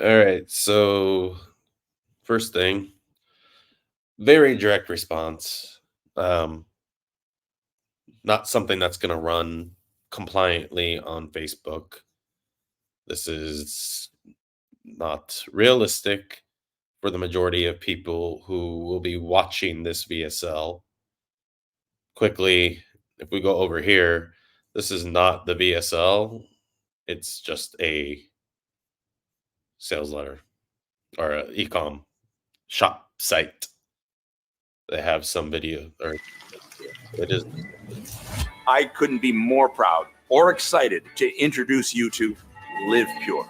All right. So first thing, very direct response. Um, Not something that's going to run compliantly on Facebook. This is not realistic for the majority of people who will be watching this VSL. Quickly, if we go over here, this is not the VSL. It's just a sales letter or a ecom shop site. They have some video, or it is. I couldn't be more proud or excited to introduce you to Liv Pure,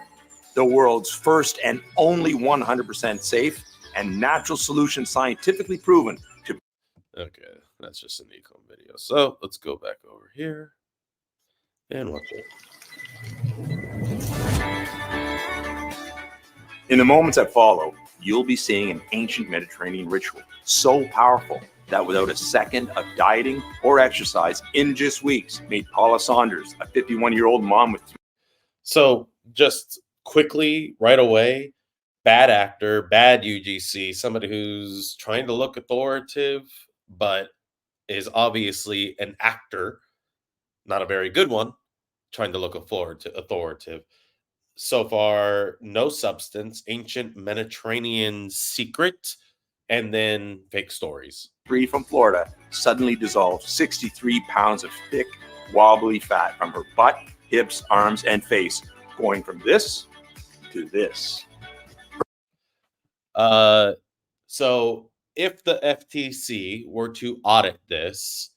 the world's first and only 100% safe and natural solution scientifically proven to. Okay, that's just an ecom video. So let's go back over here and watch it. In the moments that follow, you'll be seeing an ancient Mediterranean ritual so powerful that without a second of dieting or exercise in just weeks made Paula Saunders, a 51-year-old mom with. So just quickly, right away, bad actor, bad UGC, somebody who's trying to look authoritative, but is obviously an actor, not a very good one, trying to look authoritative. So far, no substance, ancient Mediterranean secret, and then fake stories. Free from Florida suddenly dissolved 63 pounds of thick, wobbly fat from her butt, hips, arms, and face, going from this to this. So if the FTC were to audit this,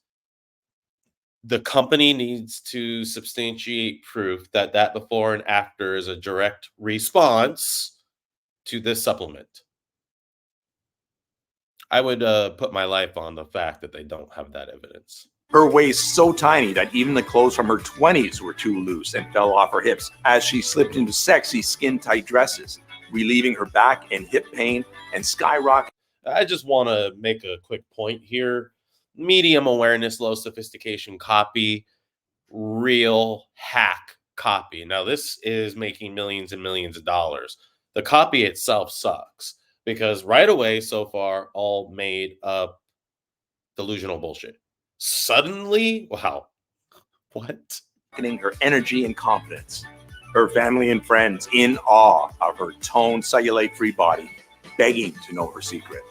the company needs to substantiate proof that that before and after is a direct response to this supplement. I would put my life on the fact that they don't have that evidence. Her waist so tiny that even the clothes from her 20s were too loose and fell off her hips as she slipped into sexy skin-tight dresses, relieving her back and hip pain and skyrocketing. I just want to make a quick point here. Medium awareness, low sophistication copy, real hack copy. Now, this is making millions and millions of dollars. The copy itself sucks because right away, so far, all made up delusional bullshit. Suddenly, wow, what? Her energy and confidence. Her family and friends in awe of her toned, cellulite-free body, begging to know her secret.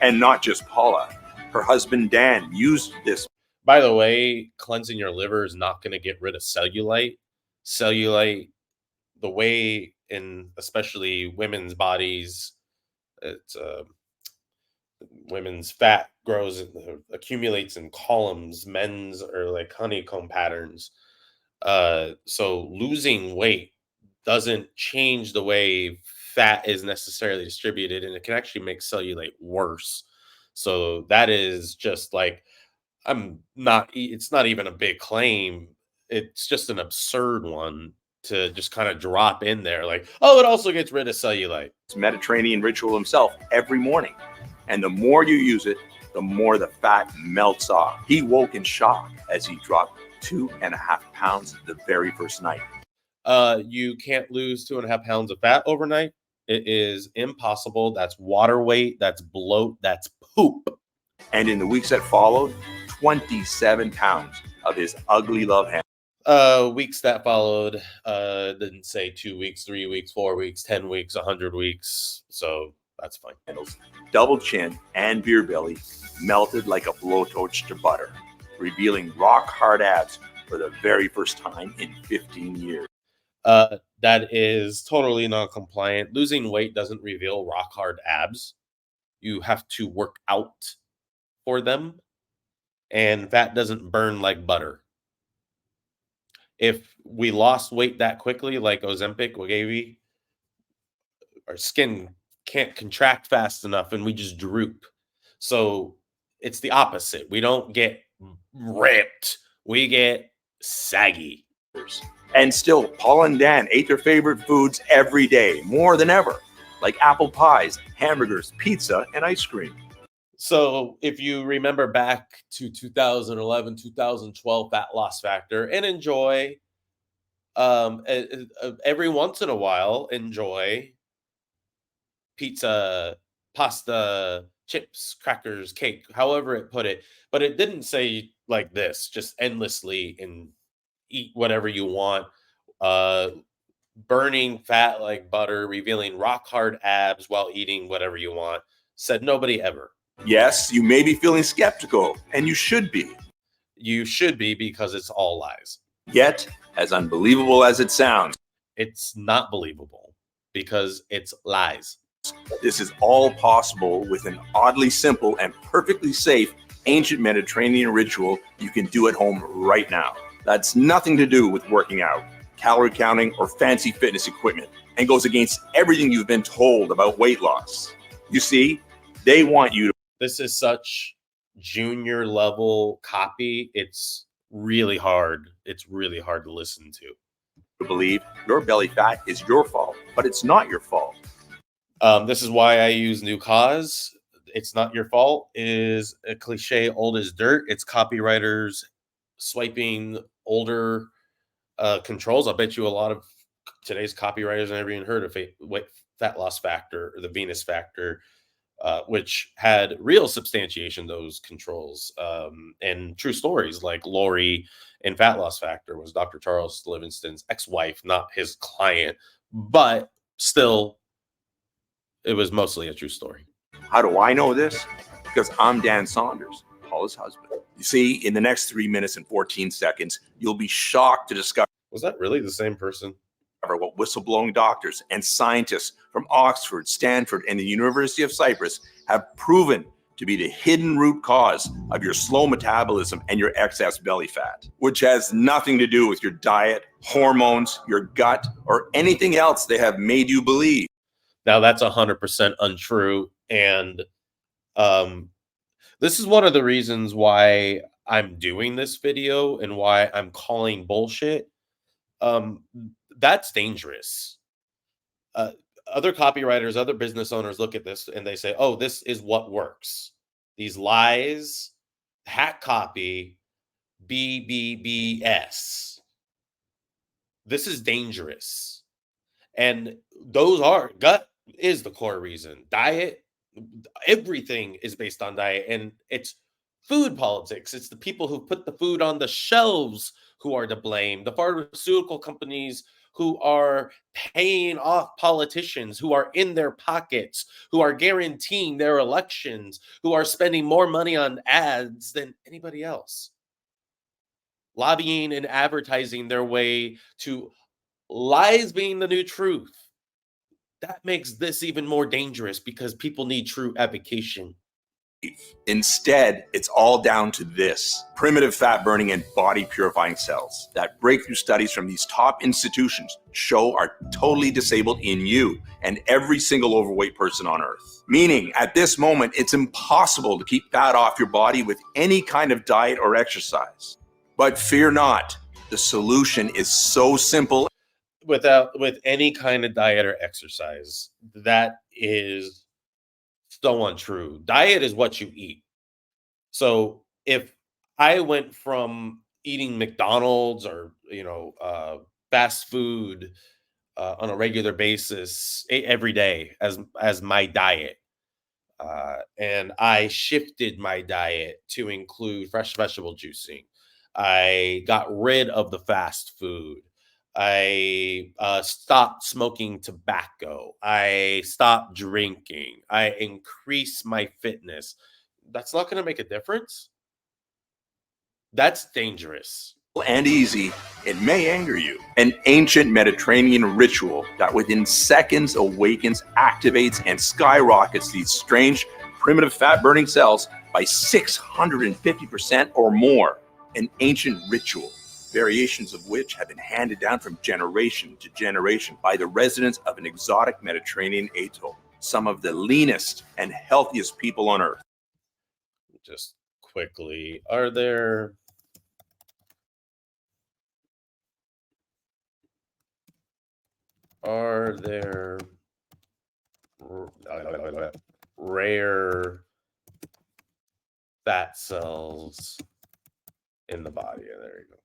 And not just Paula. Her husband, Dan, used this. By the way, cleansing your liver is not going to get rid of cellulite. Cellulite, the way in especially women's bodies, it's women's fat grows, accumulates in columns. Men's are like honeycomb patterns. So losing weight doesn't change the way fat is necessarily distributed, and it can actually make cellulite worse. So that is just like, it's not even a big claim. It's just an absurd one to just kind of drop in there. Like, oh, it also gets rid of cellulite. Mediterranean ritual himself every morning. And the more you use it, the more the fat melts off. He woke in shock as he dropped 2.5 pounds the very first night. You can't lose 2.5 pounds of fat overnight. It is impossible. That's water weight. That's bloat. That's poop. And in the weeks that followed, 27 pounds of his ugly love handle. Weeks that followed, didn't say 2 weeks, 3 weeks, 4 weeks, 10 weeks, 100 weeks. So that's fine. Double chin and beer belly melted like a blowtorch to butter, revealing rock hard abs for the very first time in 15 years. That is totally non-compliant. Losing weight doesn't reveal rock hard abs. You have to work out for them, and fat doesn't burn like butter. If we lost weight that quickly, like Ozempic, Wegovy, our skin can't contract fast enough and we just droop. So it's the opposite. We don't get ripped. We get saggy. And still, Paul and Dan ate their favorite foods every day, more than ever, like apple pies, hamburgers, pizza, and ice cream. So if you remember back to 2011, 2012 fat loss factor and enjoy Every once in a while, enjoy pizza, pasta, chips, crackers, cake, however it put it. But it didn't say like this, just endlessly and eat whatever you want. Uh, Burning fat like butter, revealing rock hard abs while eating whatever you want. Said nobody ever. Yes, you may be feeling skeptical, and you should be. You should be, because it's all lies. Yet, as unbelievable as it sounds, It's not believable because it's lies. this is all possible with an oddly simple and perfectly safe ancient Mediterranean ritual you can do at home right now. That's nothing to do with working out, calorie counting, or fancy fitness equipment, and goes against everything you've been told about weight loss. You see, they want you to. This is such junior level copy. It's really hard. It's really hard to listen to. Believe your belly fat is your fault, but it's not your fault. This is why I use new cause. It's not your fault is a cliche old as dirt. It's copywriters swiping older controls. I bet you a lot of today's copywriters never even heard of fat loss factor or the Venus factor, which had real substantiation, those controls, and true stories like Lori in Fat Loss Factor was Dr. Charles Livingston's ex-wife, not his client, but still, it was mostly a true story. How do I know this? Because I'm Dan Saunders, Paula's husband. You see, in the next 3 minutes and 14 seconds, you'll be shocked to discover Was that really the same person? what whistleblowing doctors and scientists from Oxford, Stanford, and the University of Cyprus have proven to be the hidden root cause of your slow metabolism and your excess belly fat, which has nothing to do with your diet, hormones, your gut, or anything else they have made you believe. Now that's 100% untrue. And this is one of the reasons why I'm doing this video and why I'm calling bullshit. That's dangerous. Other copywriters, other business owners look at this and they say, oh, this is what works. These lies, hack copy, BBBS. This is dangerous. And those are gut is the core reason. Diet, everything is based on diet, and it's food politics. It's the people who put the food on the shelves who are to blame. The pharmaceutical companies who are paying off politicians, who are in their pockets, who are guaranteeing their elections, who are spending more money on ads than anybody else. Lobbying and advertising their way to lies being the new truth. That makes this even more dangerous because people need true education. Instead, it's all down to this: primitive fat burning and body purifying cells that breakthrough studies from these top institutions show are totally disabled in you and every single overweight person on earth. Meaning, at this moment, it's impossible to keep fat off your body with any kind of diet or exercise. But fear not, the solution is so simple. With any kind of diet or exercise, that is so untrue. Diet is what you eat. So if I went from eating McDonald's or fast food on a regular basis every day as my diet, and I shifted my diet to include fresh vegetable juicing. I got rid of the fast food. I stopped smoking tobacco. I stopped drinking. I increased my fitness. That's not going to make a difference. That's dangerous. And easy, it may anger you. An ancient Mediterranean ritual that within seconds awakens, activates, and skyrockets these strange primitive fat burning cells by 650% or more. An ancient ritual, variations of which have been handed down from generation to generation by the residents of an exotic Mediterranean atoll, some of the leanest and healthiest people on earth. Just quickly, are there rare fat cells in the body? There you go.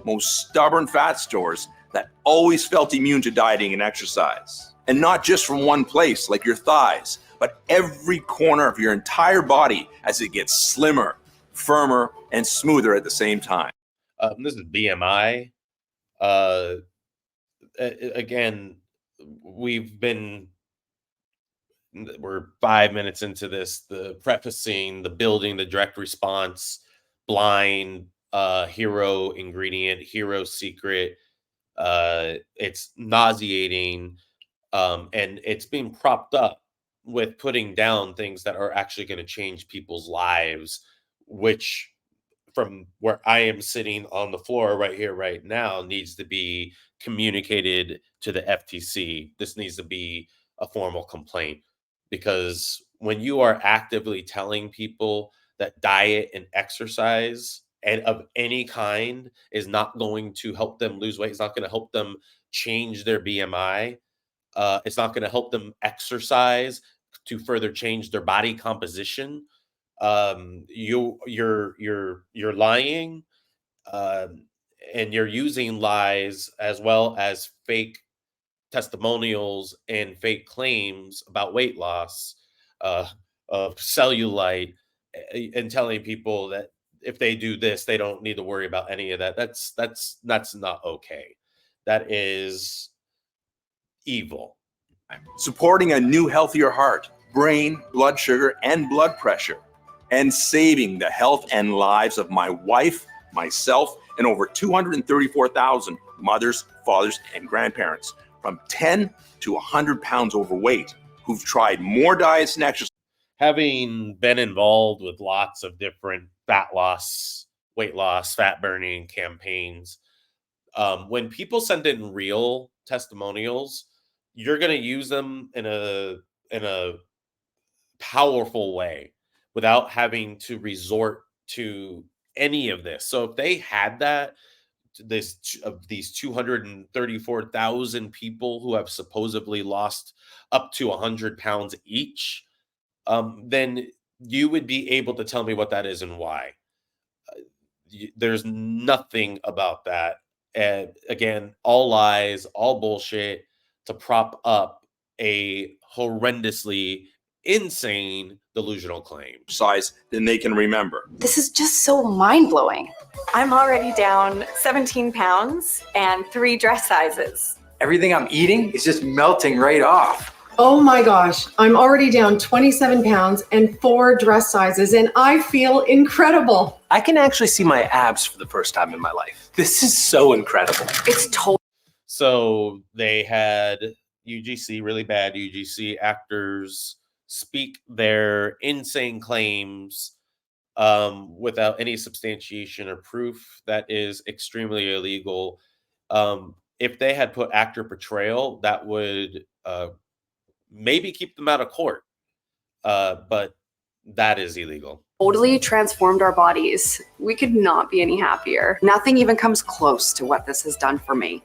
most stubborn fat stores that always felt immune to dieting and exercise. And not just from one place, like your thighs, but every corner of your entire body as it gets slimmer, firmer, and smoother at the same time. This is BMI. Again, we've been we're 5 minutes into this, the prefacing, the building, the direct response, blind, hero ingredient, hero secret. It's nauseating, and it's being propped up with putting down things that are actually going to change people's lives, which from where I am sitting on the floor right here, right now, needs to be communicated to the FTC. This needs to be a formal complaint, because when you are actively telling people that diet and exercise and of any kind is not going to help them lose weight, it's not going to help them change their BMI, it's not going to help them exercise to further change their body composition. You're lying, um, and you're using lies as well as fake testimonials and fake claims about weight loss, uh, of cellulite, and telling people that if they do this, they don't need to worry about any of that. That's not okay. That is evil. Supporting a new, healthier heart, brain, blood sugar, and blood pressure, and saving the health and lives of my wife, myself, and over 234,000 mothers, fathers, and grandparents from 10 to 100 pounds overweight who've tried more diets and exercise. Having been involved with lots of different fat loss, weight loss, fat burning campaigns, when people send in real testimonials, you're going to use them in a powerful way without having to resort to any of this. So if they had that, of these 234,000 people who have supposedly lost up to 100 pounds each, then you would be able to tell me what that is and why. There's nothing about that. And again, all lies, all bullshit to prop up a horrendously insane delusional claim. Size than they can remember. This is just so mind-blowing. I'm already down 17 pounds and 3 dress sizes. Everything I'm eating is just melting right off. Oh my gosh, I'm already down 27 pounds and 4 dress sizes, and I feel incredible. I can actually see my abs for the first time in my life. This is so incredible. It's totally. So they had UGC, really bad UGC actors, speak their insane claims without any substantiation or proof. That is extremely illegal. If they had put actor portrayal, that would maybe keep them out of court. But that is illegal. Totally transformed our bodies. We could not be any happier. Nothing even comes close to what this has done for me.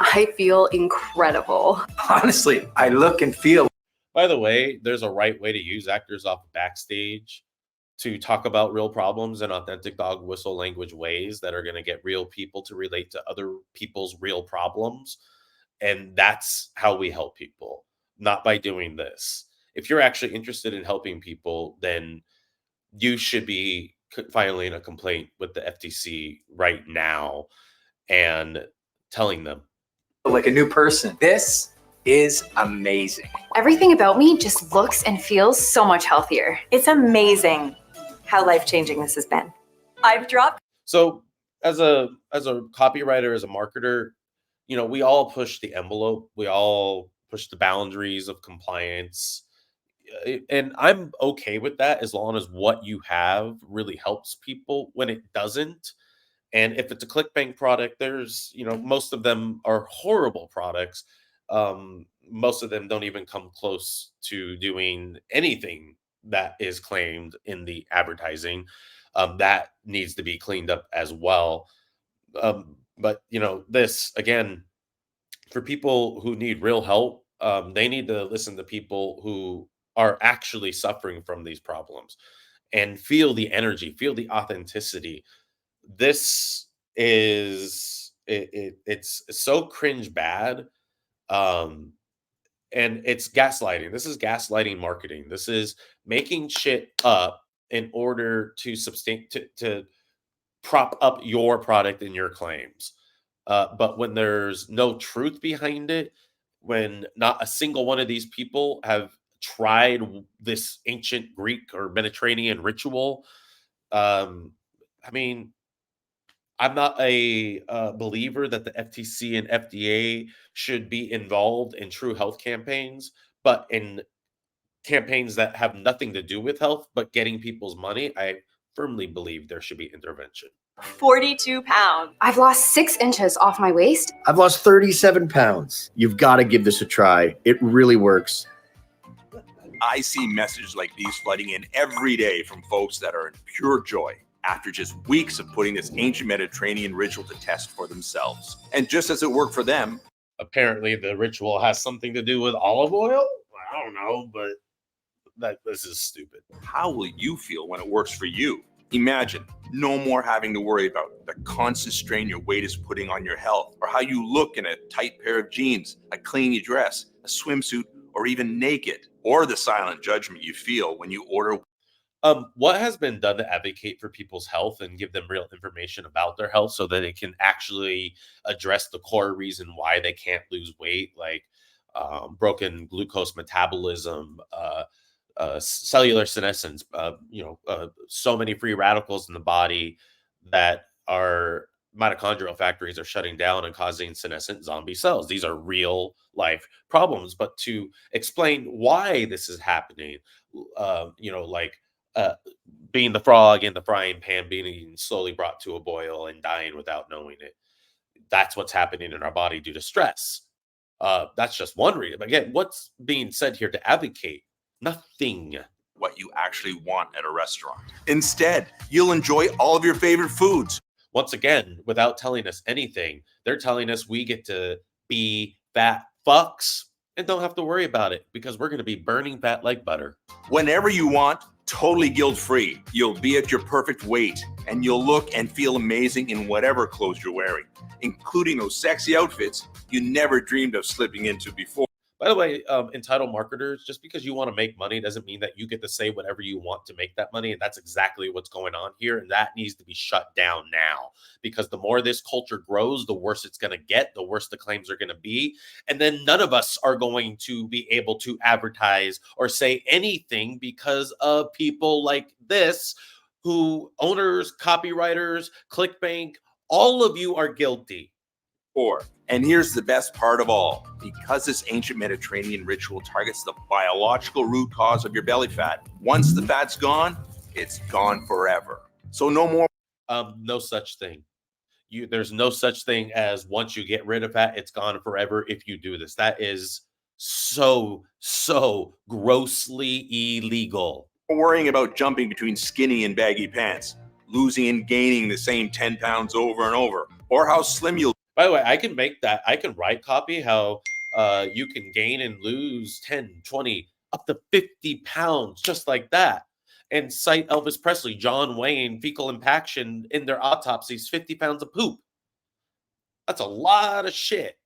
I feel incredible. Honestly, I look and feel. By the way, there's a right way to use actors off backstage to talk about real problems in authentic dog whistle language ways that are going to get real people to relate to other people's real problems. And that's how we help people, not by doing this. If you're actually interested in helping people, then you should be filing a complaint with the FTC right now and telling them. Like a new person. This is amazing. Everything about me just looks and feels so much healthier. It's amazing how life-changing this has been. I've dropped. So as a copywriter, as a marketer, we all push the envelope. We all push the boundaries of compliance. And I'm okay with that as long as what you have really helps people. When it doesn't, and if it's a ClickBank product, there's, most of them are horrible products. Most of them don't even come close to doing anything that is claimed in the advertising. That needs to be cleaned up as well. But, this, again, for people who need real help, they need to listen to people who are actually suffering from these problems and feel the energy, feel the authenticity. This it's so cringe bad. Um, and it's gaslighting. This is gaslighting marketing. This is making shit up in order to to prop up your product and your claims. But when there's no truth behind it, when not a single one of these people have tried this ancient Greek or Mediterranean ritual, um, I mean, I'm not a believer that the FTC and FDA should be involved in true health campaigns, but in campaigns that have nothing to do with health, but getting people's money, I firmly believe there should be intervention. 42 pounds. I've lost 6 inches off my waist. I've lost 37 pounds. You've got to give this a try. It really works. I see messages like these flooding in every day from folks that are in pure joy after just weeks of putting this ancient Mediterranean ritual to test for themselves. And just as it worked for them, apparently the ritual has something to do with olive oil. I don't know, but this is stupid. how will you feel when it works for you? Imagine no more having to worry about the constant strain your weight is putting on your health, or how you look in a tight pair of jeans, a clean dress, a swimsuit, or even naked, or the silent judgment you feel when you order. What has been done to advocate for people's health and give them real information about their health so that they can actually address the core reason why they can't lose weight, like broken glucose metabolism, cellular senescence, so many free radicals in the body that are mitochondrial factories are shutting down and causing senescent zombie cells. These are real life problems. But to explain why this is happening, like being the frog in the frying pan, being slowly brought to a boil and dying without knowing it. That's what's happening in our body due to stress. That's just one reason. Again, what's being said here to advocate? Nothing. What you actually want at a restaurant. Instead, you'll enjoy all of your favorite foods. Once again, without telling us anything, they're telling us we get to be fat fucks and don't have to worry about it because we're going to be burning fat like butter. Whenever you want, totally guilt-free. You'll be at your perfect weight, and you'll look and feel amazing in whatever clothes you're wearing, including those sexy outfits you never dreamed of slipping into before. By the way, entitled marketers, just because you want to make money doesn't mean that you get to say whatever you want to make that money. And that's exactly what's going on here. And that needs to be shut down now, because the more this culture grows, the worse it's going to get, the worse the claims are going to be. And then none of us are going to be able to advertise or say anything because of people like this, who owners, copywriters, ClickBank, all of you are guilty. And here's the best part of all. Because this ancient Mediterranean ritual targets the biological root cause of your belly fat, once the fat's gone, it's gone forever. So no more. No such thing. There's no such thing as once you get rid of fat, it's gone forever if you do this. That is so grossly illegal. Worrying about jumping between skinny and baggy pants, losing and gaining the same 10 pounds over and over, or how slim you'll. By the way, I can make that. I can write copy how you can gain and lose 10, 20, up to 50 pounds just like that. And cite Elvis Presley, John Wayne, fecal impaction in their autopsies, 50 pounds of poop. That's a lot of shit.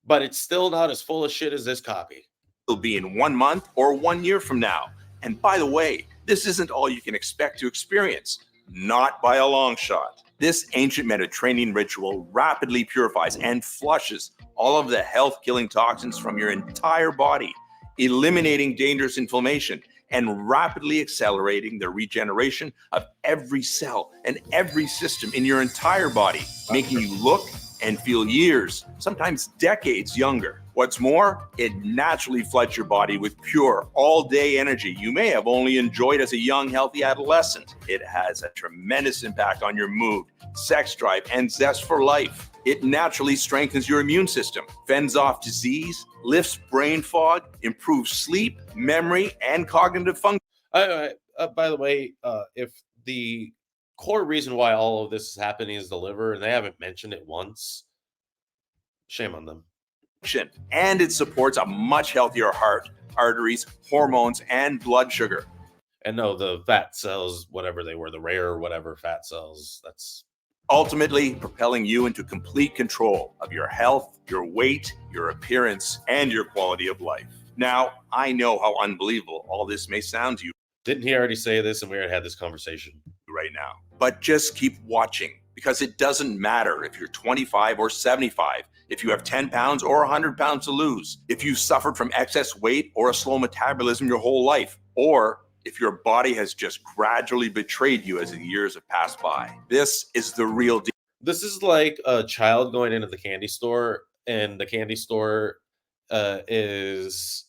But it's still not as full of shit as this copy. It'll be in 1 month or 1 year from now. And by the way, this isn't all you can expect to experience. Not by a long shot. This ancient Mediterranean ritual rapidly purifies and flushes all of the health-killing toxins from your entire body, eliminating dangerous inflammation and rapidly accelerating the regeneration of every cell and every system in your entire body, making you look and feel years, sometimes decades younger. What's more, it naturally floods your body with pure, all-day energy you may have only enjoyed as a young, healthy adolescent. It has a tremendous impact on your mood, sex drive, and zest for life. It naturally strengthens your immune system, fends off disease, lifts brain fog, improves sleep, memory, and cognitive function. By the way, if the core reason why all of this is happening is the liver, and they haven't mentioned it once, shame on them. And it supports a much healthier heart, arteries, hormones, and blood sugar. And no, the fat cells, whatever they were, the rare whatever fat cells, that's ultimately propelling you into complete control of your health, your weight, your appearance, and your quality of life. Now, I know how unbelievable all this may sound to you Didn't he already say this and we already had this conversation? right now, but just keep watching, because it doesn't matter if you're 25 or 75, if you have 10 pounds or 100 pounds to lose, if you've suffered from excess weight or a slow metabolism your whole life, or if your body has just gradually betrayed you as the years have passed by. This is the real deal. This is like a child going into the candy store, and the candy store is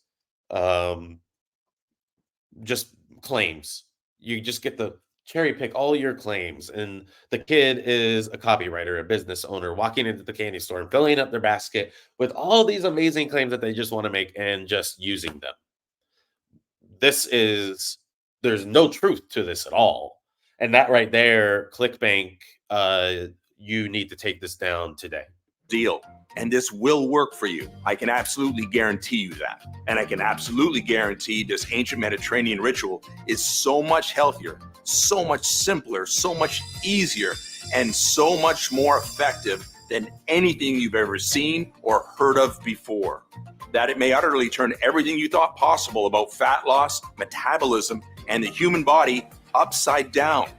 just claims. You just get to cherry pick all your claims, and the kid is a copywriter, a business owner, walking into the candy store and filling up their basket with all these amazing claims that they just want to make and just using them. There's no truth to this at all. And that right there, ClickBank, you need to take this down today. Deal. And this will work for you. I can absolutely guarantee you that. And I can absolutely guarantee this ancient Mediterranean ritual is so much healthier, so much simpler, so much easier, and so much more effective than anything you've ever seen or heard of before. That it may utterly turn everything you thought possible about fat loss, metabolism, and the human body upside down.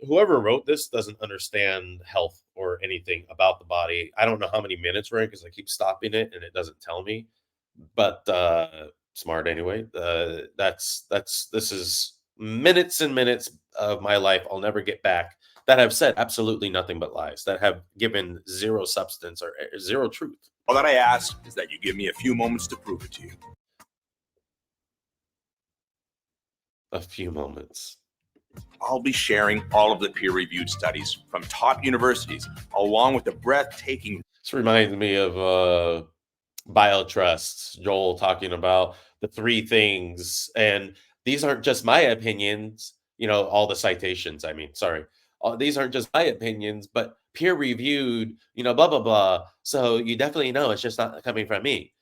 Whoever wrote this doesn't understand health or anything about the body. I don't know how many minutes we're in because I keep stopping it and it doesn't tell me. But smart anyway. This is minutes and minutes of my life I'll never get back that have said absolutely nothing but lies, that have given zero substance or zero truth. All that I ask is that you give me a few moments to prove it to you. A few moments. I'll be sharing all of the peer-reviewed studies from top universities, along with the breathtaking. This reminds me of BioTrust, Joel talking about the three things. And these aren't just my opinions, all the citations. These aren't just my opinions, but peer reviewed, blah, blah, blah. So you definitely know it's just not coming from me.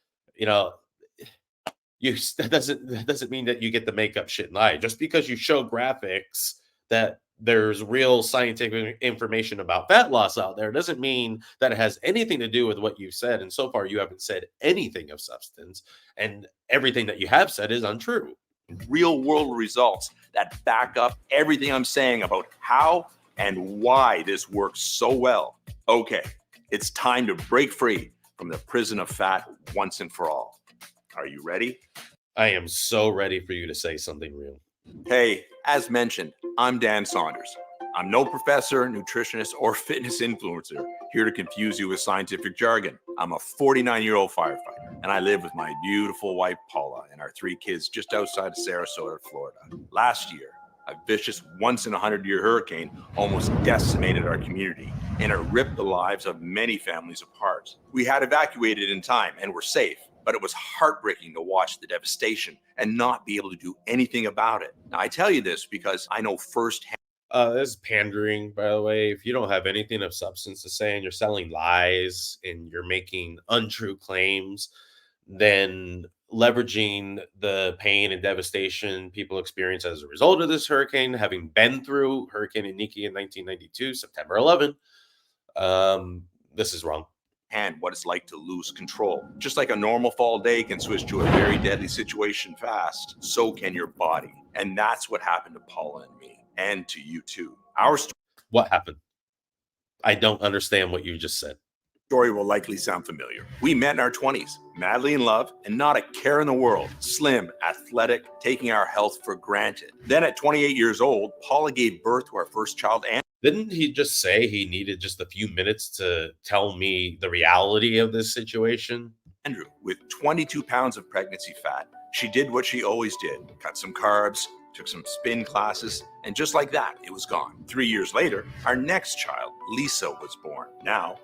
That doesn't mean that you get to make up shit and lie. Just because you show graphics that there's real scientific information about fat loss out there doesn't mean that it has anything to do with what you've said. And so far, you haven't said anything of substance, and everything that you have said is untrue. Real world results that back up everything I'm saying about how and why this works so well. Okay, it's time to break free from the prison of fat once and for all. Are you ready? I am so ready for you to say something real. Hey, as mentioned, I'm Dan Saunders. I'm no professor, nutritionist, or fitness influencer here to confuse you with scientific jargon. I'm a 49-year-old firefighter, and I live with my beautiful wife, Paula, and our 3 kids just outside of Sarasota, Florida. Last year, a vicious once-in-a-100-year hurricane almost decimated our community, and it ripped the lives of many families apart. We had evacuated in time and were safe, but it was heartbreaking to watch the devastation and not be able to do anything about it. Now, I tell you this because I know firsthand. This is pandering, by the way. If you don't have anything of substance to say and you're selling lies and you're making untrue claims, then leveraging the pain and devastation people experience as a result of this hurricane, having been through Hurricane Iniki in 1992, September 11, this is wrong. And what it's like to lose control. Just like a normal fall day can switch to a very deadly situation fast, so can your body. And that's what happened to Paula and me, and to you too. Our What happened? I don't understand what you just said. Story will likely sound familiar. We met in our 20s, madly in love, and not a care in the world. Slim, athletic, taking our health for granted. Then at 28 years old, Paula gave birth to our first child. And didn't he just say he needed just a few minutes to tell me the reality of this situation? Andrew, with 22 pounds of pregnancy fat, she did what she always did. Cut some carbs, took some spin classes, and just like that, it was gone. 3 years later, our next child, Lisa, was born. Now,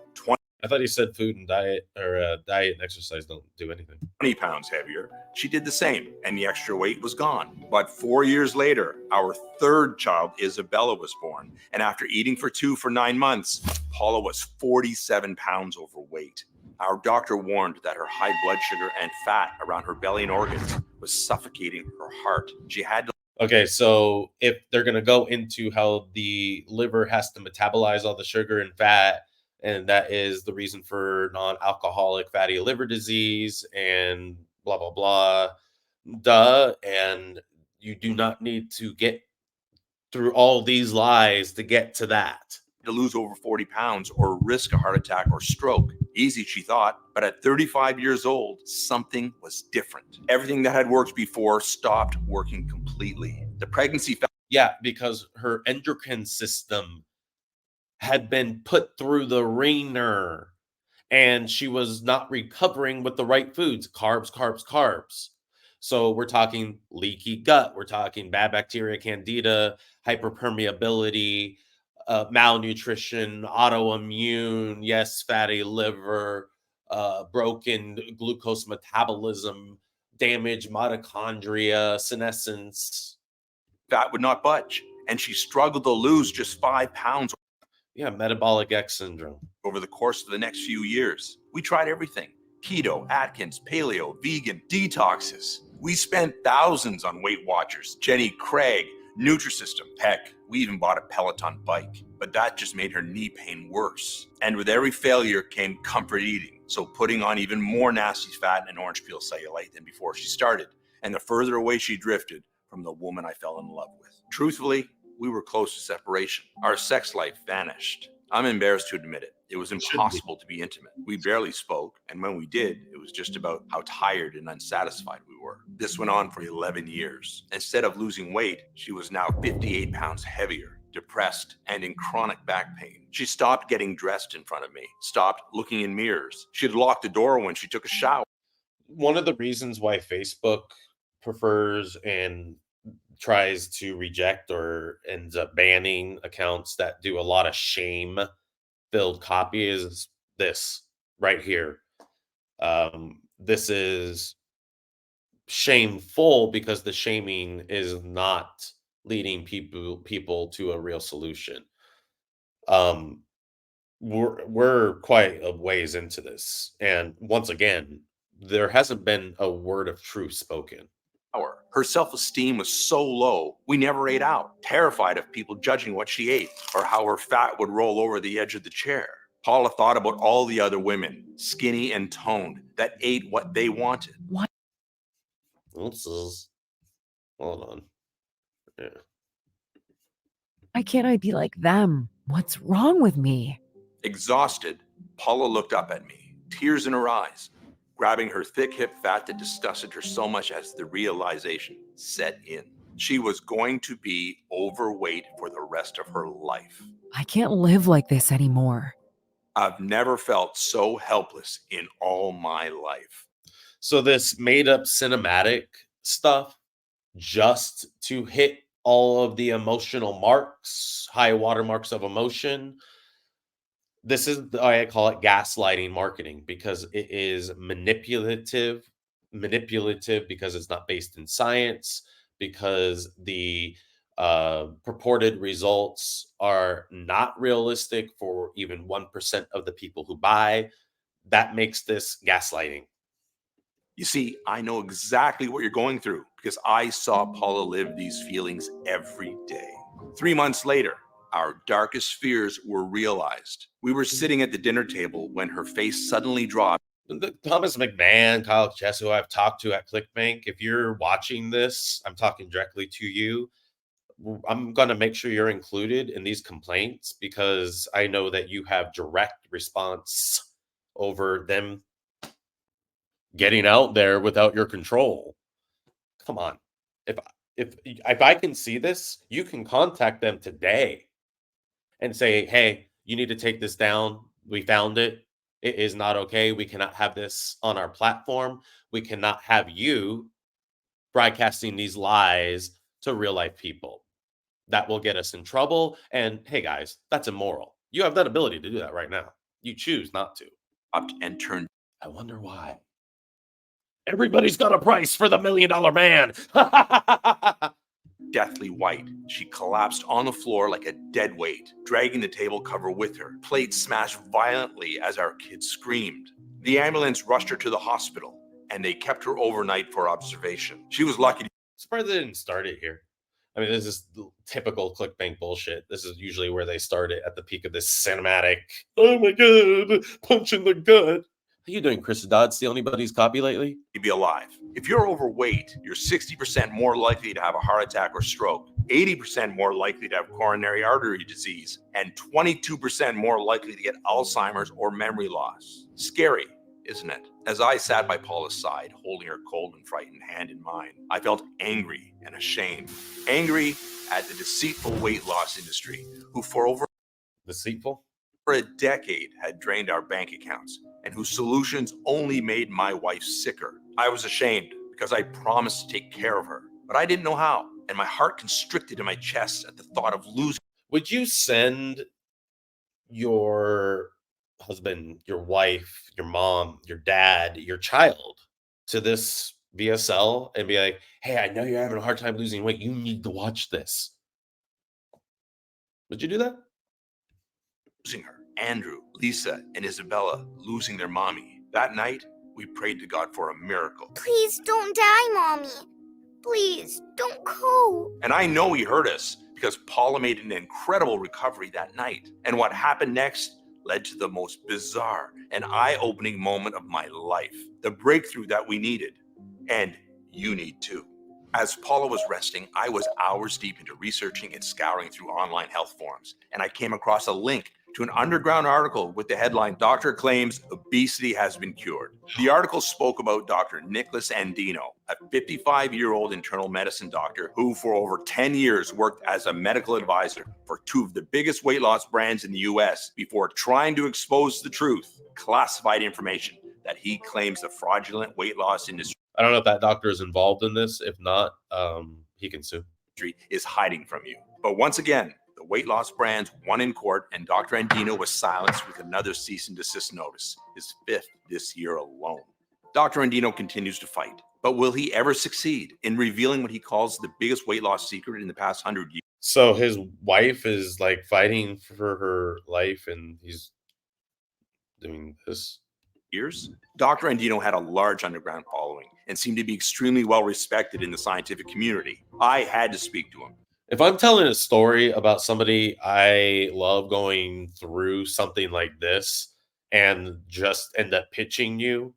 I thought he said food and diet, or diet and exercise don't do anything. 20 pounds heavier. She did the same, and the extra weight was gone. But 4 years later, our third child, Isabella, was born. And after eating for 2 for 9 months, Paula was 47 pounds overweight. Our doctor warned that her high blood sugar and fat around her belly and organs was suffocating her heart. She had to Okay, so if they're going to go into how the liver has to metabolize all the sugar and fat, and that is the reason for non-alcoholic fatty liver disease and blah blah blah, duh, and you do not need to get through all these lies to get to that. To lose over 40 pounds or risk a heart attack or stroke. Easy, she thought, but at 35 years old, something was different. Everything that had worked before stopped working completely. The pregnancy Yeah, because her endocrine system had been put through the ringer and she was not recovering with the right foods, carbs, carbs, carbs. So we're talking leaky gut, we're talking bad bacteria, candida, hyperpermeability, malnutrition, autoimmune, yes, fatty liver, broken glucose metabolism, damaged mitochondria, senescence. fat would not budge, and she struggled to lose just 5 pounds Yeah, metabolic X syndrome. over the course of the next few years. We tried everything: keto, Atkins, paleo, vegan, detoxes. We spent thousands on Weight Watchers, Jenny Craig, Nutrisystem. Heck, we even bought a Peloton bike, but that just made her knee pain worse. And with every failure came comfort eating, so putting on even more nasty fat and orange peel cellulite than before she started. And the further away she drifted from the woman I fell in love with. Truthfully, we were close to separation. Our sex life vanished. I'm embarrassed to admit it. It was impossible to be intimate. We barely spoke, and when we did, it was just about how tired and unsatisfied we were. This went on for 11 years. Instead of losing weight, she was now 58 pounds heavier, depressed, and in chronic back pain. She stopped getting dressed in front of me, stopped looking in mirrors. She'd lock the door when she took a shower. One of the reasons why Facebook prefers and tries to reject or ends up banning accounts that do a lot of shame filled copy is this right here. This is shameful because the shaming is not leading people to a real solution. Um, we're quite a ways into this, and once again, there hasn't been a word of truth spoken. Her self-esteem was so low, we never ate out, terrified of people judging what she ate or how her fat would roll over the edge of the chair. Paula thought about all the other women, skinny and toned, that ate what they wanted. Hold on. Yeah. Why can't I be like them? What's wrong with me? Exhausted, Paula looked up at me, tears in her eyes, grabbing her thick hip fat that disgusted her so much as the realization set in. She was going to be overweight for the rest of her life. I can't live like this anymore. I've never felt so helpless in all my life. So this made up cinematic stuff just to hit all of the emotional marks, high watermarks of emotion. This is why I call it gaslighting marketing, because it is manipulative because it's not based in science, because the purported results are not realistic for even 1% of the people who buy. That makes this gaslighting. You see, I know exactly what you're going through because I saw Paula live these feelings every day. 3 months later, our darkest fears were realized. We were sitting at the dinner table when her face suddenly dropped. Thomas McMahon, Kyle Chess, who I've talked to at ClickBank, if you're watching this, I'm talking directly to you. I'm going to make sure you're included in these complaints because I know that you have direct response over them getting out there without your control. Come on. If I can see this, you can contact them today and say, "Hey, you need to take this down. We found it. It is not okay. We cannot have this on our platform. We cannot have you broadcasting these lies to real life people. That will get us in trouble. And hey, guys, that's immoral. You have that ability to do that right now. You choose not to." And turned. I wonder why. Everybody's got a price for the $1 million man. Deathly white. She collapsed on the floor like a dead weight, dragging the table cover with her. Plates smashed violently as our kids screamed. The ambulance rushed her to the hospital, and they kept her overnight for observation. She was lucky. Surprised they didn't start it here. I mean, this is typical ClickBank bullshit. This is usually where they start it at the peak of this cinematic. Oh my god, punch in the gut. How you doing, Chris Dodd? Steal anybody's copy lately? To be alive. If you're overweight, you're 60% more likely to have a heart attack or stroke, 80% more likely to have coronary artery disease, and 22% more likely to get Alzheimer's or memory loss. Scary, isn't it? As I sat by Paula's side, holding her cold and frightened hand in mine, I felt angry and ashamed. Angry at the deceitful weight loss industry, who for over Deceitful? a decade had drained our bank accounts, and whose solutions only made my wife sicker. I was ashamed because I promised to take care of her, but I didn't know how, and my heart constricted in my chest at the thought of losing. Would you send your husband, your wife, your mom, your dad, your child to this VSL and be like, hey, I know you're having a hard time losing weight. You need to watch this. Would you do that? Losing her, Andrew, Lisa, and Isabella losing their mommy. That night, we prayed to God for a miracle. Please don't die, Mommy. Please don't go. And I know he heard us because Paula made an incredible recovery that night. And what happened next led to the most bizarre and eye-opening moment of my life. The breakthrough that we needed. And you need too. As Paula was resting, I was hours deep into researching and scouring through online health forums. And I came across a link to an underground article with the headline, Doctor Claims Obesity Has Been Cured. The article spoke about Dr. Nicholas Andino, a 55-year-old internal medicine doctor who for over 10 years worked as a medical advisor for two of the biggest weight loss brands in the US before trying to expose the truth, classified information that he claims the fraudulent weight loss industry I don't know if that doctor is involved in this. If not, he can sue. is hiding from you. But once again, the weight loss brands won in court, and Dr. Andino was silenced with another cease and desist notice, his 5th this year alone. Dr. Andino continues to fight, but will he ever succeed in revealing what he calls the biggest weight loss secret in the past 100 years? So his wife is like fighting for her life, and he's doing this. Dr. Andino had a large underground following and seemed to be extremely well respected in the scientific community. I had to speak to him. If I'm telling a story about somebody I love going through something like this and just end up pitching you,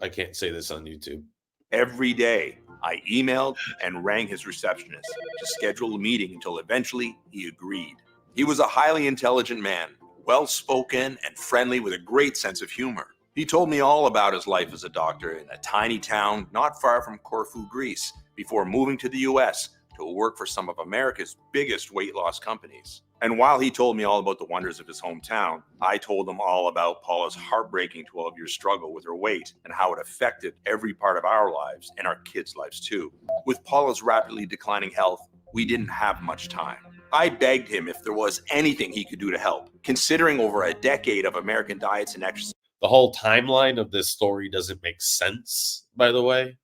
I can't say this on YouTube. Every day, I emailed and rang his receptionist to schedule a meeting until eventually he agreed. He was a highly intelligent man, well-spoken and friendly with a great sense of humor. He told me all about his life as a doctor in a tiny town not far from Corfu, Greece, before moving to the US to work for some of America's biggest weight loss companies. And while he told me all about the wonders of his hometown, I told him all about Paula's heartbreaking 12-year struggle with her weight and how it affected every part of our lives and our kids' lives too. With Paula's rapidly declining health, we didn't have much time. I begged him if there was anything he could do to help, considering over a decade of American diets and exercise. The whole timeline of this story doesn't make sense, by the way.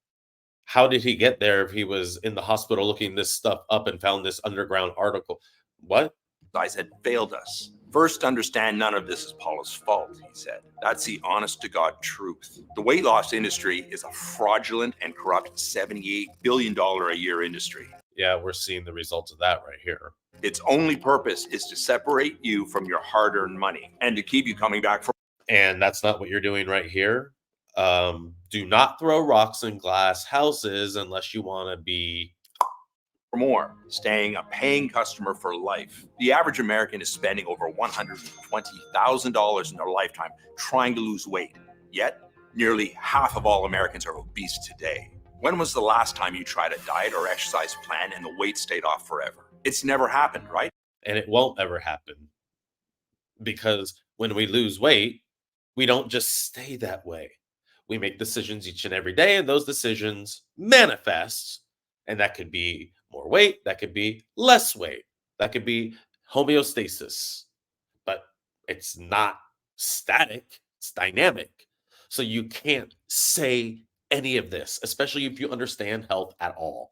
How did he get there if he was in the hospital looking this stuff up and found this underground article? What? Had failed us. First, understand none of this is Paula's fault, he said. That's the honest-to-God truth. The weight loss industry is a fraudulent and corrupt $78 billion a year industry. Yeah, we're seeing the results of that right here. Its only purpose is to separate you from your hard-earned money and to keep you coming back for. And that's not what you're doing right here. Do not throw rocks in glass houses unless you want to be more, staying a paying customer for life. The average American is spending over $120,000 in their lifetime trying to lose weight. Yet, nearly half of all Americans are obese today. When was the last time you tried a diet or exercise plan and the weight stayed off forever? It's never happened, right? And it won't ever happen. Because when we lose weight, we don't just stay that way. We make decisions each and every day, and those decisions manifest. And that could be more weight, that could be less weight, that could be homeostasis. But it's not static, it's dynamic. So you can't say any of this, especially if you understand health at all.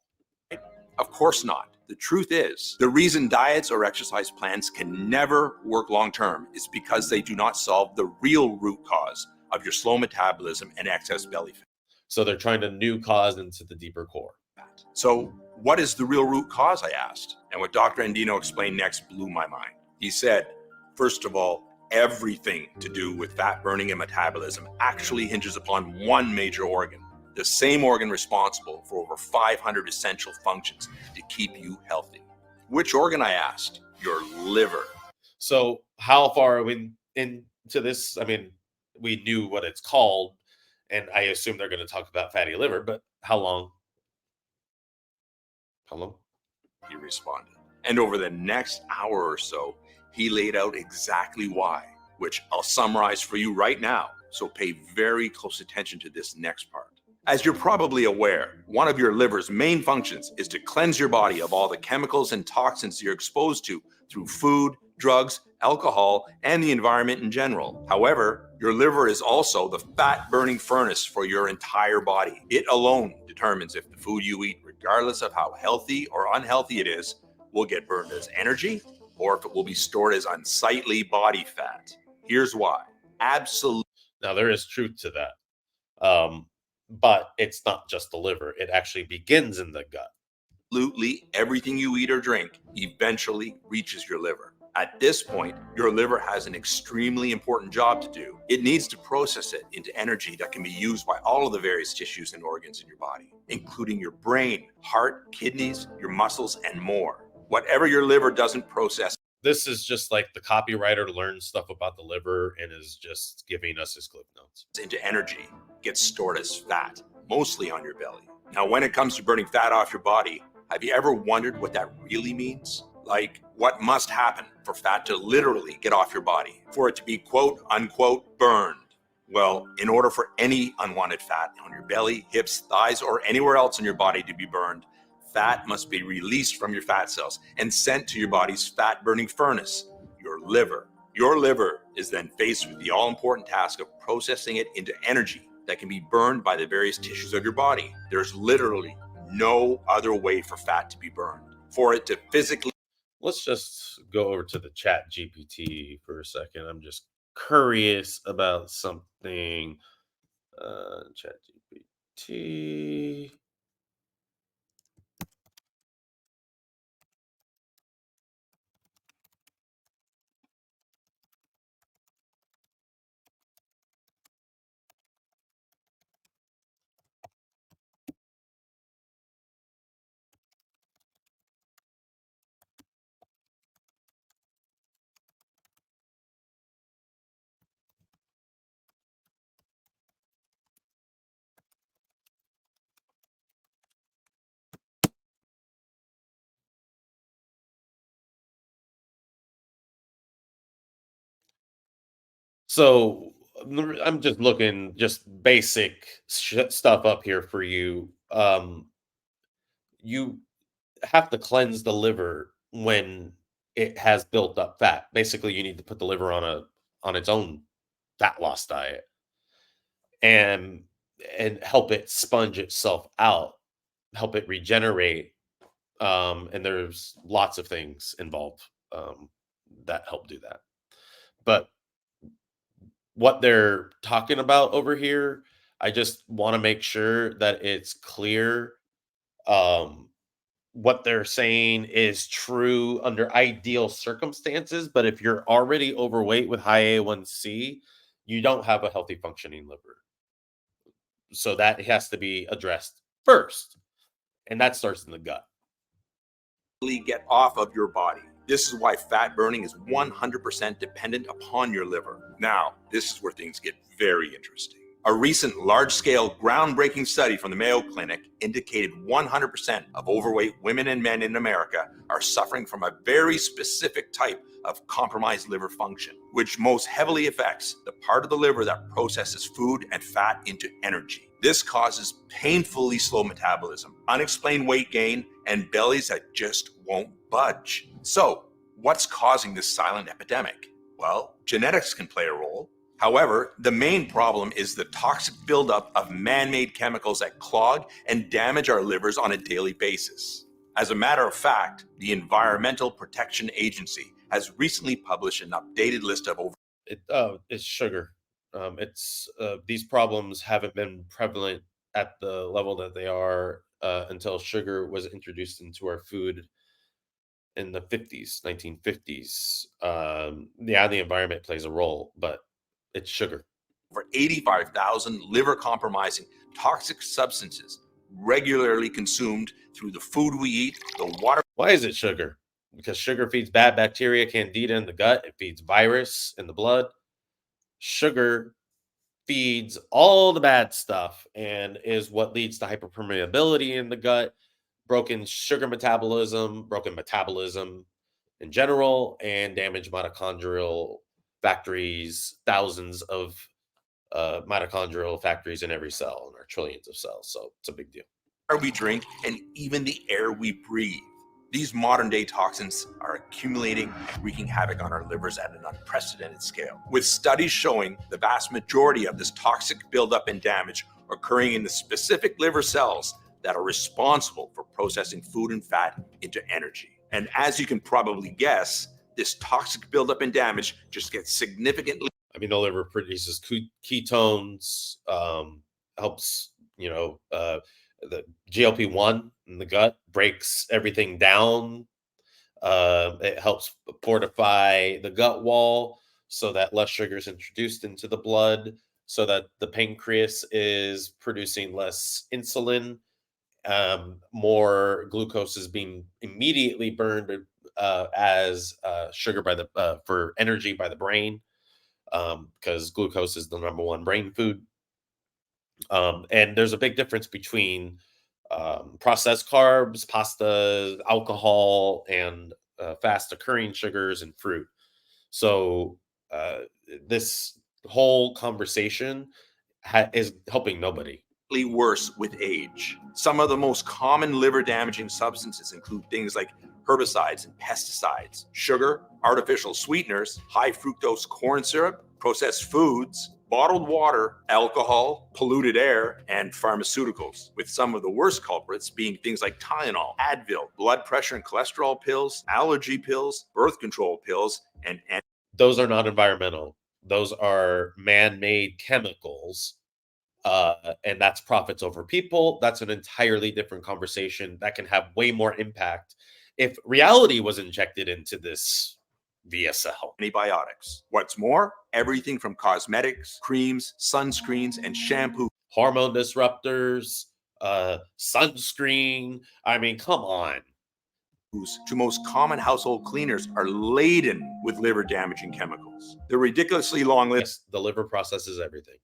Of course not. The truth is, the reason diets or exercise plans can never work long-term is because they do not solve the real root cause of your slow metabolism and excess belly fat. So they're trying to new cause into the deeper core. fat. So what is the real root cause, I asked? And what Dr. Andino explained next blew my mind. He said, first of all, everything to do with fat burning and metabolism actually hinges upon one major organ, the same organ responsible for over 500 essential functions to keep you healthy. Which organ, I asked? Your liver. So how far are we into this? I mean, we knew what it's called, and I assume they're going to talk about fatty liver, but how long? How long? He responded. And over the next hour or so, he laid out exactly why, which I'll summarize for you right now. So pay very close attention to this next part. As you're probably aware, one of your liver's main functions is to cleanse your body of all the chemicals and toxins you're exposed to through food, drugs, alcohol, and the environment in general. However, your liver is also the fat-burning furnace for your entire body. It alone determines if the food you eat, regardless of how healthy or unhealthy it is, will get burned as energy or if it will be stored as unsightly body fat. Here's why. Absolutely. Now, there is truth to that. But it's not just the liver. It actually begins in the gut. Absolutely everything you eat or drink eventually reaches your liver. At this point, your liver has an extremely important job to do. It needs to process it into energy that can be used by all of the various tissues and organs in your body, including your brain, heart, kidneys, your muscles, and more. Whatever your liver doesn't process. This is just like the copywriter learns stuff about the liver and is just giving us his clip notes. Into energy gets stored as fat, mostly on your belly. Now, when it comes to burning fat off your body, have you ever wondered what that really means? Like, what must happen for fat to literally get off your body, for it to be quote unquote burned? Well, in order for any unwanted fat on your belly, hips, thighs, or anywhere else in your body to be burned, fat must be released from your fat cells and sent to your body's fat-burning furnace, your liver. Your liver is then faced with the all-important task of processing it into energy that can be burned by the various tissues of your body. There's literally no other way for fat to be burned. For it to physically... Let's just go over to the chat GPT for a second. I'm just curious about something. Chat GPT. So I'm just looking just basic stuff up here for you. You have to cleanse the liver when it has built up fat. Basically, you need to put the liver on its own fat loss diet and help it sponge itself out, help it regenerate. And there's lots of things involved that help do that. But what they're talking about over here, I just want to make sure that it's clear. What they're saying is true under ideal circumstances, but if you're already overweight with high A1C, you don't have a healthy functioning liver. So that has to be addressed first, and that starts in the gut. Get off of your body. This is why fat burning is 100% dependent upon your liver. Now, this is where things get very interesting. A recent large-scale groundbreaking study from the Mayo Clinic indicated 100% of overweight women and men in America are suffering from a very specific type of compromised liver function, which most heavily affects the part of the liver that processes food and fat into energy. This causes painfully slow metabolism, unexplained weight gain, and bellies that just won't budge. So, what's causing this silent epidemic? Well, genetics can play a role. However, the main problem is the toxic buildup of man-made chemicals that clog and damage our livers on a daily basis. As a matter of fact, the Environmental Protection Agency has recently published an updated list of It's sugar. These problems haven't been prevalent at the level that they are until sugar was introduced into our food in the 50s, 1950s. Yeah, the environment plays a role, but it's sugar. Over 85,000 liver compromising toxic substances regularly consumed through the food we eat, the water. Why is it sugar? Because sugar feeds bad bacteria, candida in the gut. It feeds virus in the blood. Sugar feeds all the bad stuff and is what leads to hyperpermeability in the gut, broken sugar metabolism, broken metabolism in general, and damaged mitochondrial factories, thousands of mitochondrial factories in every cell, and our trillions of cells. So it's a big deal. We drink, and even the air we breathe. These modern day toxins are accumulating and wreaking havoc on our livers at an unprecedented scale, with studies showing the vast majority of this toxic buildup and damage occurring in the specific liver cells that are responsible for processing food and fat into energy. And as you can probably guess, this toxic buildup and damage just gets significantly. I mean, the liver produces ketones, helps, the GLP-1 in the gut breaks everything down. It helps fortify the gut wall so that less sugar is introduced into the blood, so that the pancreas is producing less insulin. More glucose is being immediately burned as sugar by the for energy by the brain, because glucose is the number one brain food. And there's a big difference between processed carbs, pasta, alcohol, and fast occurring sugars and fruit. So this whole conversation is helping nobody. Worse with age. Some of the most common liver damaging substances include things like herbicides and pesticides, sugar, artificial sweeteners, high fructose corn syrup, processed foods, bottled water, alcohol, polluted air, and pharmaceuticals, with some of the worst culprits being things like Tylenol, Advil, blood pressure and cholesterol pills, allergy pills, birth control pills, and those are not environmental. Those are man-made chemicals. And that's profits over people. That's an entirely different conversation that can have way more impact if reality was injected into this VSL. Antibiotics. What's more, everything from cosmetics, creams, sunscreens, and shampoo. Hormone disruptors, sunscreen. I mean, come on. To most common household cleaners are laden with liver damaging chemicals. The ridiculously long list. Yes, the liver processes everything.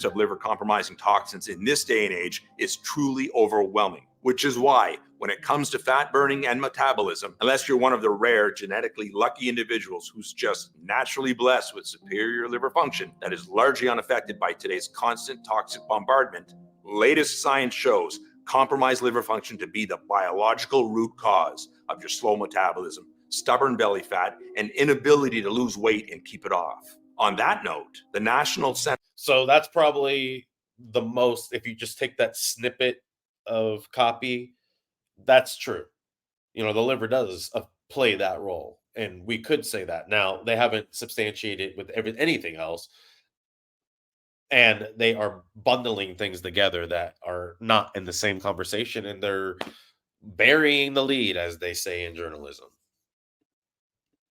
Of liver compromising toxins in this day and age is truly overwhelming, which is why when it comes to fat burning and metabolism, unless you're one of the rare genetically lucky individuals who's just naturally blessed with superior liver function that is largely unaffected by today's constant toxic bombardment, latest science shows compromised liver function to be the biological root cause of your slow metabolism, stubborn belly fat, and inability to lose weight and keep it off. On that note, the National Center. So that's probably the most, if you just take that snippet of copy, that's true. The liver does play that role. And we could say that. Now, they haven't substantiated with anything else. And they are bundling things together that are not in the same conversation. And they're burying the lead, as they say in journalism.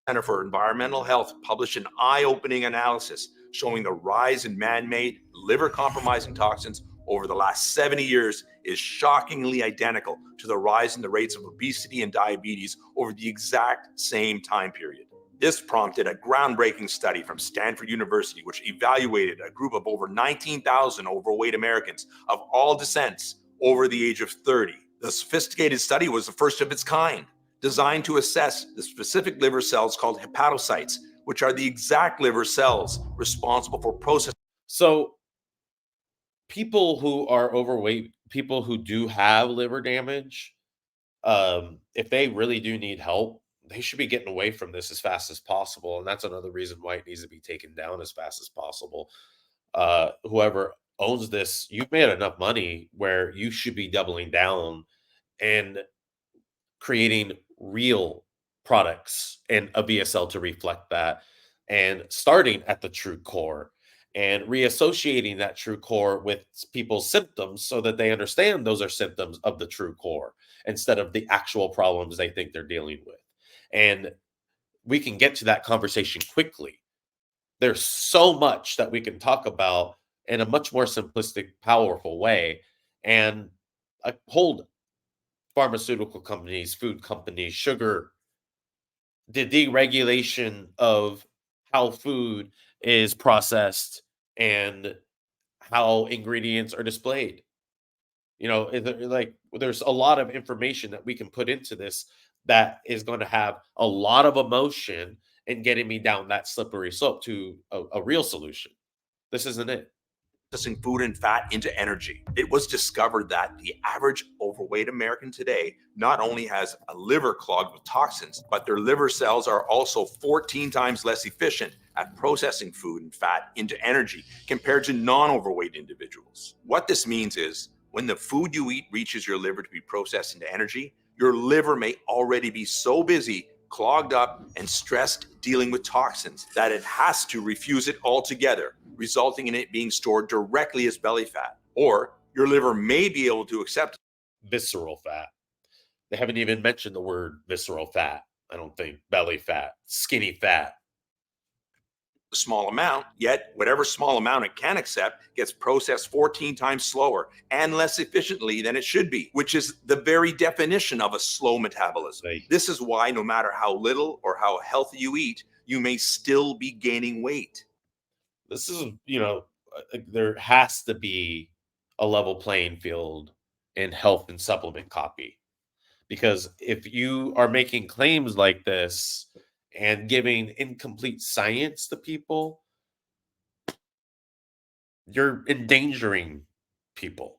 Center for Environmental Health published an eye-opening analysis showing the rise in man-made liver-compromising toxins over the last 70 years is shockingly identical to the rise in the rates of obesity and diabetes over the exact same time period. This prompted a groundbreaking study from Stanford University, which evaluated a group of over 19,000 overweight Americans of all descents over the age of 30. The sophisticated study was the first of its kind, designed to assess the specific liver cells called hepatocytes, which are the exact liver cells responsible for processing. So people who are overweight, people who do have liver damage, if they really do need help, they should be getting away from this as fast as possible. And that's another reason why it needs to be taken down as fast as possible. Whoever owns this, you've made enough money where you should be doubling down and creating real products and a VSL to reflect that, and starting at the true core and reassociating that true core with people's symptoms so that they understand those are symptoms of the true core instead of the actual problems they think they're dealing with. And we can get to that conversation quickly. There's so much that we can talk about in a much more simplistic, powerful way. And I hold pharmaceutical companies, food companies, sugar, the deregulation of how food is processed and how ingredients are displayed. Like there's a lot of information that we can put into this that is going to have a lot of emotion and getting me down that slippery slope to a real solution. This isn't it. Processing food and fat into energy. It was discovered that the average overweight American today not only has a liver clogged with toxins, but their liver cells are also 14 times less efficient at processing food and fat into energy compared to non-overweight individuals. What this means is when the food you eat reaches your liver to be processed into energy, your liver may already be so busy, clogged up, and stressed dealing with toxins that it has to refuse it altogether, resulting in it being stored directly as belly fat. Or your liver may be able to accept Visceral fat. They haven't even mentioned the word visceral fat. I don't think belly fat, skinny fat. a small amount, yet whatever small amount it can accept gets processed 14 times slower and less efficiently than it should be, which is the very definition of a slow metabolism. Right. This is why no matter how little or how healthy you eat, you may still be gaining weight. This is, there has to be a level playing field in health and supplement copy. Because if you are making claims like this and giving incomplete science to people, you're endangering people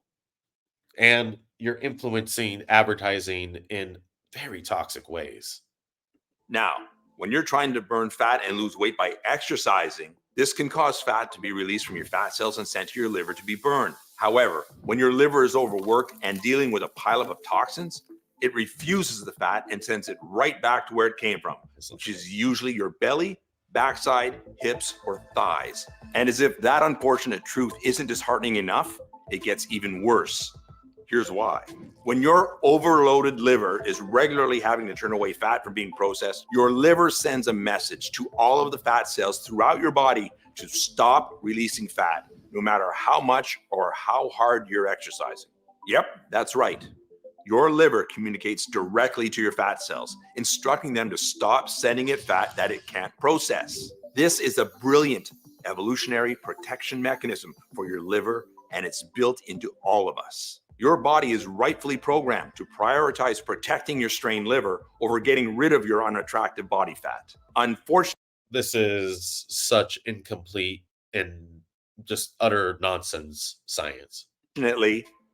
and you're influencing advertising in very toxic ways. Now, when you're trying to burn fat and lose weight by exercising, this can cause fat to be released from your fat cells and sent to your liver to be burned. However, when your liver is overworked and dealing with a pileup of toxins, it refuses the fat and sends it right back to where it came from, which is usually your belly, backside, hips, or thighs. And as if that unfortunate truth isn't disheartening enough, it gets even worse. Here's why. When your overloaded liver is regularly having to turn away fat from being processed, your liver sends a message to all of the fat cells throughout your body to stop releasing fat, no matter how much or how hard you're exercising. Yep, that's right. Your liver communicates directly to your fat cells, instructing them to stop sending it fat that it can't process. This is a brilliant evolutionary protection mechanism for your liver, and it's built into all of us. Your body is rightfully programmed to prioritize protecting your strained liver over getting rid of your unattractive body fat. Unfortunately, This is such incomplete and just utter nonsense science.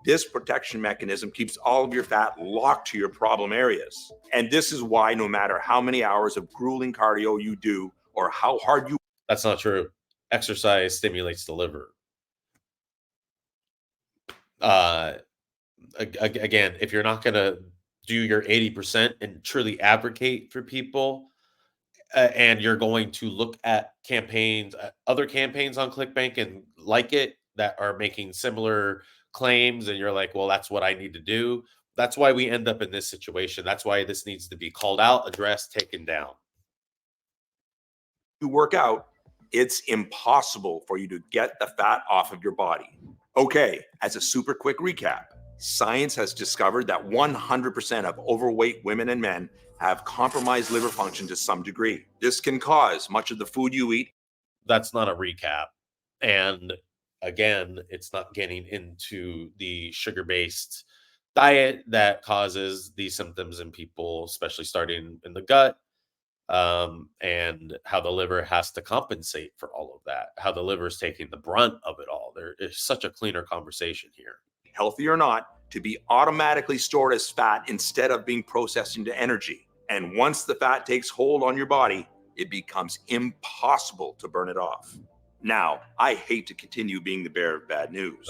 this protection mechanism keeps all of your fat locked to your problem areas. And this is why no matter how many hours of grueling cardio you do or how hard you That's not true. Exercise stimulates the liver. Again, if you're not going to do your 80% and truly advocate for people, and you're going to look at campaigns, other campaigns on ClickBank and like it that are making similar claims, and you're like, well, that's what I need to do. That's why we end up in this situation. That's why this needs to be called out, addressed, taken down. work out, it's impossible for you to get the fat off of your body. Okay, as a super quick recap, science has discovered that 100% of overweight women and men have compromised liver function to some degree. This can cause much of the food you eat. That's not a recap. And again, it's not getting into the sugar-based diet that causes these symptoms in people, especially starting in the gut, and how the liver has to compensate for all of that, how the liver is taking the brunt of it all. There is such a cleaner conversation here. Healthy or not, to be automatically stored as fat instead of being processed into energy. And once the fat takes hold on your body, it becomes impossible to burn it off. Now, I hate to continue being the bearer of bad news,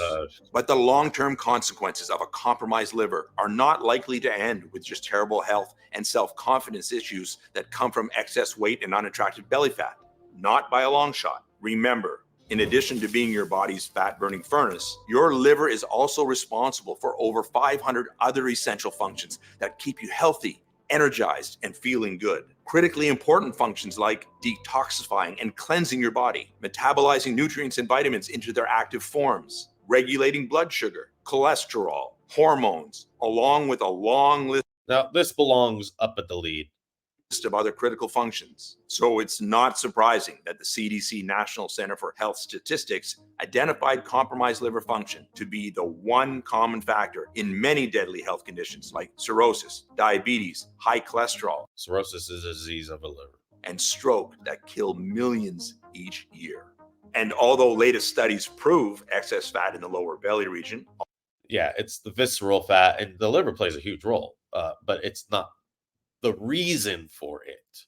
but the long-term consequences of a compromised liver are not likely to end with just terrible health and self-confidence issues that come from excess weight and unattractive belly fat. Not by a long shot. Remember, In addition to being your body's fat-burning furnace, your liver is also responsible for over 500 other essential functions that keep you healthy, energized, and feeling good. Critically important functions like detoxifying and cleansing your body, metabolizing nutrients and vitamins into their active forms, regulating blood sugar, cholesterol, hormones, along with a long list Now, this belongs up at the lead. of other critical functions. So it's not surprising that the CDC National Center for Health Statistics identified compromised liver function to be the one common factor in many deadly health conditions like cirrhosis, diabetes, high cholesterol, Cirrhosis is a disease of the liver. and stroke that kill millions each year. And although latest studies prove excess fat in the lower belly region, Yeah, it's the visceral fat, and the liver plays a huge role, but it's not the reason for it.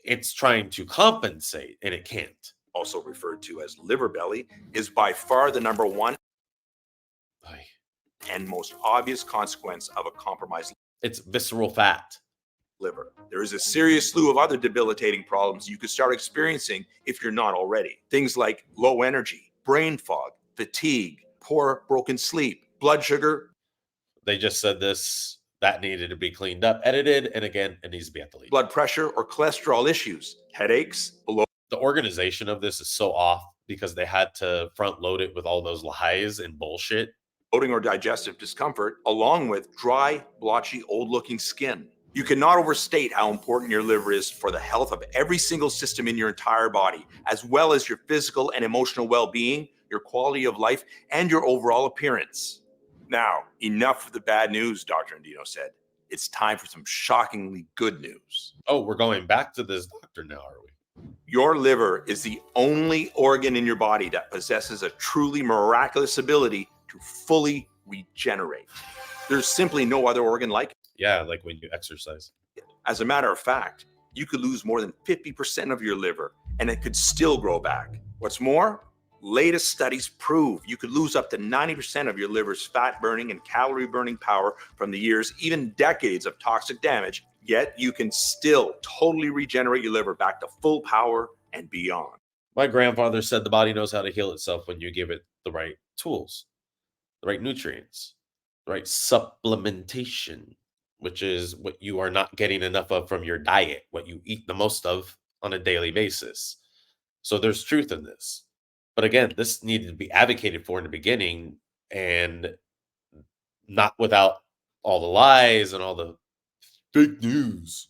It's trying to compensate, and it can't. also referred to as liver belly, is by far the number one Ay. and most obvious consequence of a compromised It's visceral fat. liver. There is a serious slew of other debilitating problems you could start experiencing if you're not already. Things like low energy, brain fog, fatigue, poor broken sleep, blood sugar, They just said that needed to be cleaned up, edited, and again, it needs to be at the lead. blood pressure, or cholesterol issues, headaches, The organization of this is so off because they had to front load it with all those lies and bullshit. bloating, or digestive discomfort, along with dry, blotchy, old-looking skin. You cannot overstate how important your liver is for the health of every single system in your entire body, as well as your physical and emotional well-being, your quality of life, and your overall appearance. Now, enough of the bad news, Dr. Andino said. It's time for some shockingly good news. Oh, we're going back to this doctor now, are we? Your liver is the only organ in your body that possesses a truly miraculous ability to fully regenerate. There's simply no other organ like it. Yeah, like when you exercise. As a matter of fact, you could lose more than 50% of your liver and it could still grow back. What's more, latest studies prove you could lose up to 90% of your liver's fat burning and calorie burning power from the years, even decades of toxic damage, yet you can still totally regenerate your liver back to full power and beyond. My grandfather said the body knows how to heal itself when you give it the right tools, the right nutrients, the right supplementation, which is what you are not getting enough of from your diet, what you eat the most of on a daily basis. So there's truth in this. But again, this needed to be advocated for in the beginning and not without all the lies and all the fake news.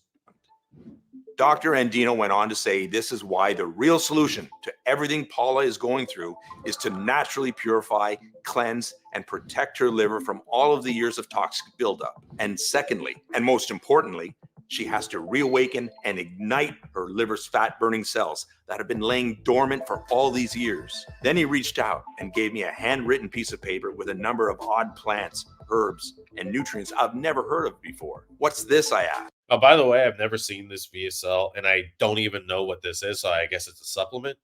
Dr. Andino went on to say this is why the real solution to everything Paula is going through is to naturally purify, cleanse, and protect her liver from all of the years of toxic buildup. And secondly, and most importantly, she has to reawaken and ignite her liver's fat-burning cells that have been laying dormant for all these years. Then he reached out and gave me a handwritten piece of paper with a number of odd plants, herbs, and nutrients I've never heard of before. What's this, I asked? Oh, by the way, I've never seen this VSL, and I don't even know what this is, so I guess it's a supplement.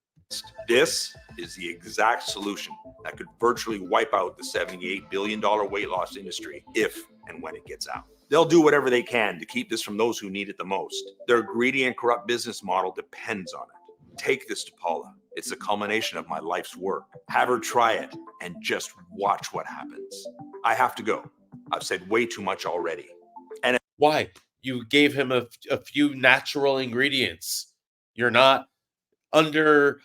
This is the exact solution that could virtually wipe out the $78 billion weight loss industry if and when it gets out. They'll do whatever they can to keep this from those who need it the most. Their greedy and corrupt business model depends on it. Take this to Paula. It's the culmination of my life's work. Have her try it and just watch what happens. I have to go. I've said way too much already. And Why? You gave him a few natural ingredients. You're not under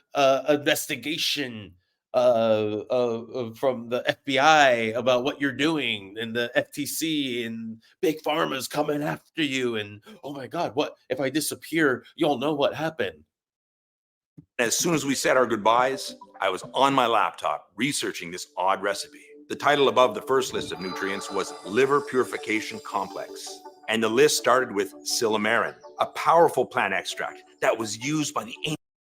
investigation from the FBI about what you're doing, and the FTC and big pharma's coming after you. And oh my God, what if I disappear? You'll know what happened. as soon as we said our goodbyes, I was on my laptop researching this odd recipe. The title above the first list of nutrients was Liver Purification Complex. And the list started with silymarin, a powerful plant extract that was used by the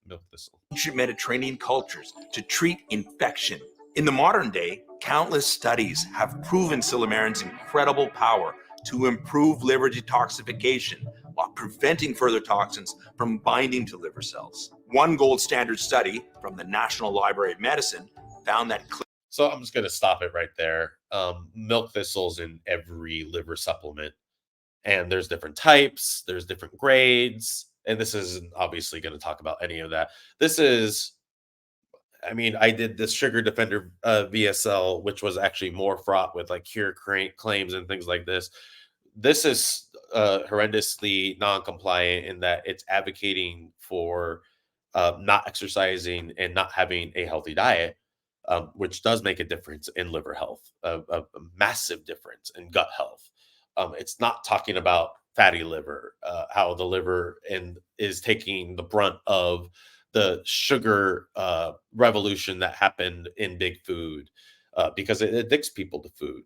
Milk thistle. ancient Mediterranean cultures to treat infection. In the modern day, countless studies have proven silymarin's incredible power to improve liver detoxification while preventing further toxins from binding to liver cells. One gold standard study from the National Library of Medicine found that So I'm just going to stop it right there. Milk thistles in every liver supplement. And there's different types, there's different grades. And this isn't obviously going to talk about any of that. This is I mean, I did this Sugar Defender VSL, which was actually more fraught with like cure claims and things like this. This is horrendously non-compliant in that it's advocating for not exercising and not having a healthy diet, which does make a difference in liver health, a massive difference in gut health. It's not talking about fatty liver, how the liver is taking the brunt of the sugar revolution that happened in big food, because it addicts people to food.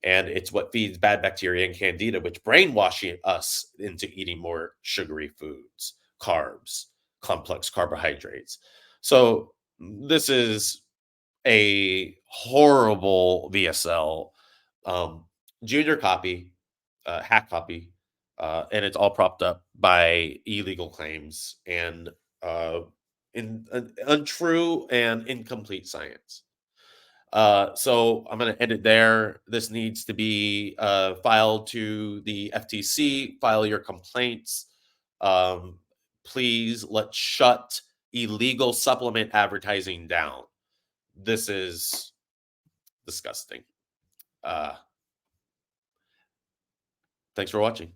And it's what feeds bad bacteria and candida, which brainwashing us into eating more sugary foods, carbs, complex carbohydrates. So this is a horrible VSL, um, junior copy, hack copy, and it's all propped up by illegal claims and untrue and incomplete science. So I'm going to end it there. This needs to be filed to the FTC. File your complaints. Please let's shut illegal supplement advertising down. This is disgusting. Thanks for watching.